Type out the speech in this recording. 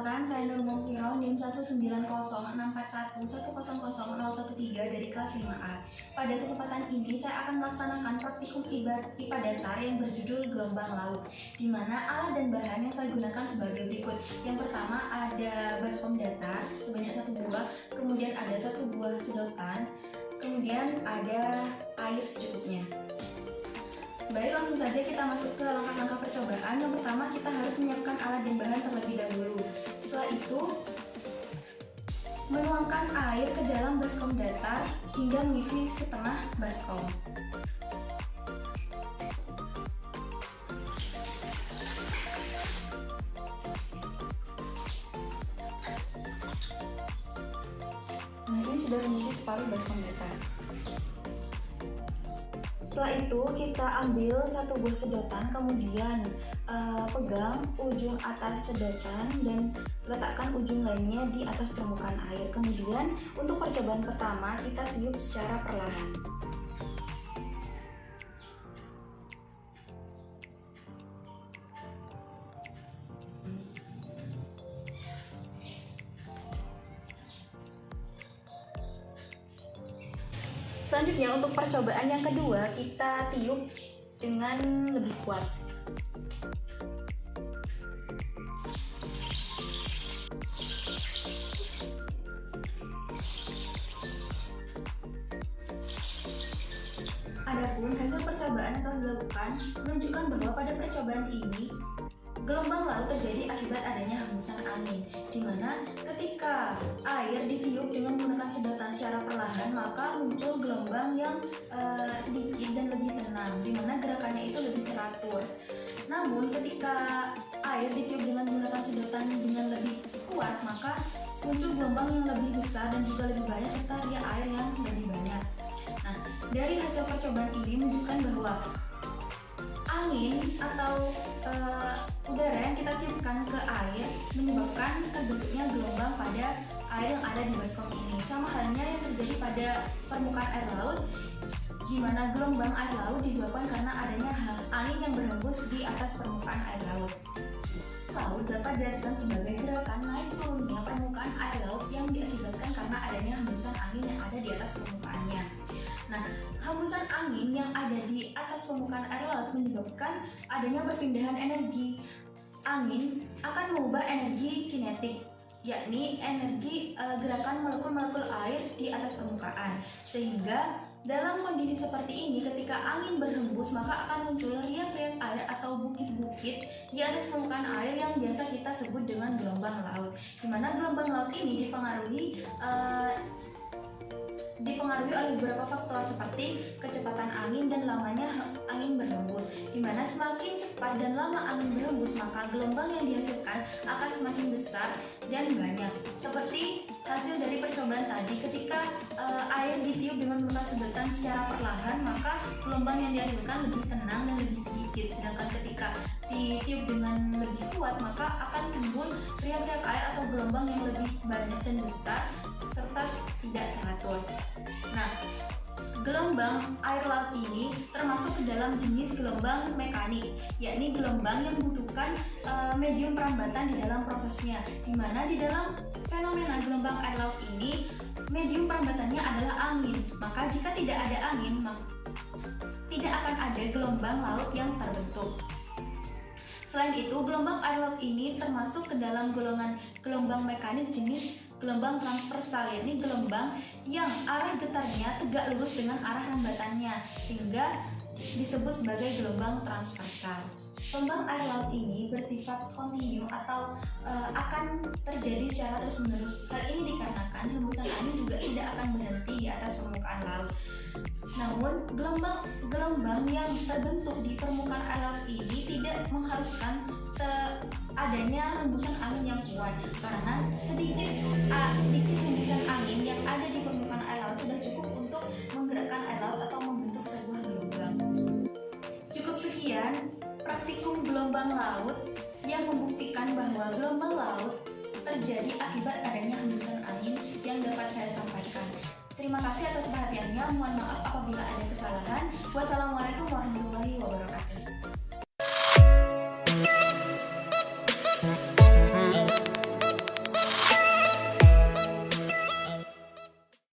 Perkenalkan, saya Nur Mungkiro, NIM 1906411001013 dari kelas 5A. Pada kesempatan ini, saya akan melaksanakan praktikum IPA dasar yang berjudul Gelombang Laut, di mana alat dan bahan yang saya gunakan sebagai berikut. Yang pertama ada baskom datar sebanyak 1 buah, kemudian ada 1 buah sedotan, kemudian ada air secukupnya. Baik, langsung saja kita masuk ke langkah-langkah percobaan. Yang pertama, kita harus menyiapkan alat dan bahan terlebih dahulu. Setelah itu, menuangkan air ke dalam baskom datar hingga mengisi setengah baskom. Nah, ini sudah mengisi separuh baskom datar. Setelah itu kita ambil 1 buah sedotan, kemudian pegang ujung atas sedotan dan letakkan ujung lainnya di atas permukaan air. Kemudian untuk percobaan pertama kita tiup secara perlahan. Selanjutnya untuk percobaan yang kedua kita tiup dengan lebih kuat. Adapun hasil percobaan yang telah dilakukan menunjukkan bahwa pada percobaan ini gelombang laut terjadi akibat adanya hembusan angin, di mana ketika air ditiup dengan menggunakan sedotan secara perlahan, maka muncul gelombang yang sedikit dan lebih tenang, di mana gerakannya itu lebih teratur. Namun ketika air ditiup dengan menggunakan sedotan dengan lebih kuat, maka muncul gelombang yang lebih besar dan juga lebih banyak serta riak air yang lebih banyak. Nah, dari hasil percobaan ini menunjukkan bahwa angin atau udara yang kita tiupkan ke air menyebabkan terbentuknya gelombang pada air yang ada di baskom ini. Sama halnya yang terjadi pada permukaan air laut, di mana gelombang air laut disebabkan karena adanya angin yang berhembus di atas permukaan air laut. Laut dapat diartikan sebagai gerakan naik turunnya permukaan air laut yang diakibatkan karena adanya hembusan angin yang ada di atas permukaannya. Nah, hembusan angin yang ada di atas permukaan air laut menyebabkan adanya perpindahan energi. Angin akan mengubah energi kinetik, yakni energi gerakan molekul-molekul air di atas permukaan. Sehingga dalam kondisi seperti ini, ketika angin berhembus, maka akan muncul riak-riak air atau bukit-bukit di atas permukaan air yang biasa kita sebut dengan gelombang laut. Di mana gelombang laut ini dipengaruhi oleh beberapa faktor seperti kecepatan angin dan lamanya angin berhembus. Di mana semakin cepat dan lama angin berhembus, maka gelombang yang dihasilkan akan semakin besar dan banyak. Seperti hasil dari percobaan tadi, ketika air ditiup dengan menggunakan sedotan secara perlahan, maka gelombang yang dihasilkan lebih tenang dan lebih sedikit. Sedangkan ketika ditiup dengan lebih kuat, maka akan timbul riak-riak air atau gelombang yang lebih banyak dan besar serta tidak teratur. Nah, gelombang air laut ini termasuk ke dalam jenis gelombang mekanik, yakni gelombang yang membutuhkan medium perambatan di dalam prosesnya, di mana di dalam fenomena gelombang air laut ini medium perambatannya adalah angin. Maka jika tidak ada angin, maka tidak akan ada gelombang laut yang terbentuk. Selain itu, gelombang air laut ini termasuk ke dalam golongan gelombang mekanik jenis gelombang transversal, yakni gelombang yang arah getarnya tegak lurus dengan arah hambatannya, sehingga disebut sebagai gelombang transversal. Gelombang air laut ini bersifat kontinu atau akan terjadi secara terus-menerus. Hal ini dikarenakan hembusan angin juga tidak akan berhenti di atas permukaan laut. Namun, gelombang yang terbentuk di permukaan air laut ini tidak mengharuskan adanya hembusan angin yang kuat, karena sedikit hembusan angin yang ada di permukaan air laut sudah cukup untuk menggerakkan air laut atau membentuk sebuah gelombang. Cukup sekian praktikum gelombang laut yang membuktikan bahwa gelombang laut terjadi akibat adanya hembusan angin yang dapat saya sampaikan. Terima kasih atas perhatiannya. Mohon maaf apabila ada kesalahan. Wassalamualaikum warahmatullahi wabarakatuh.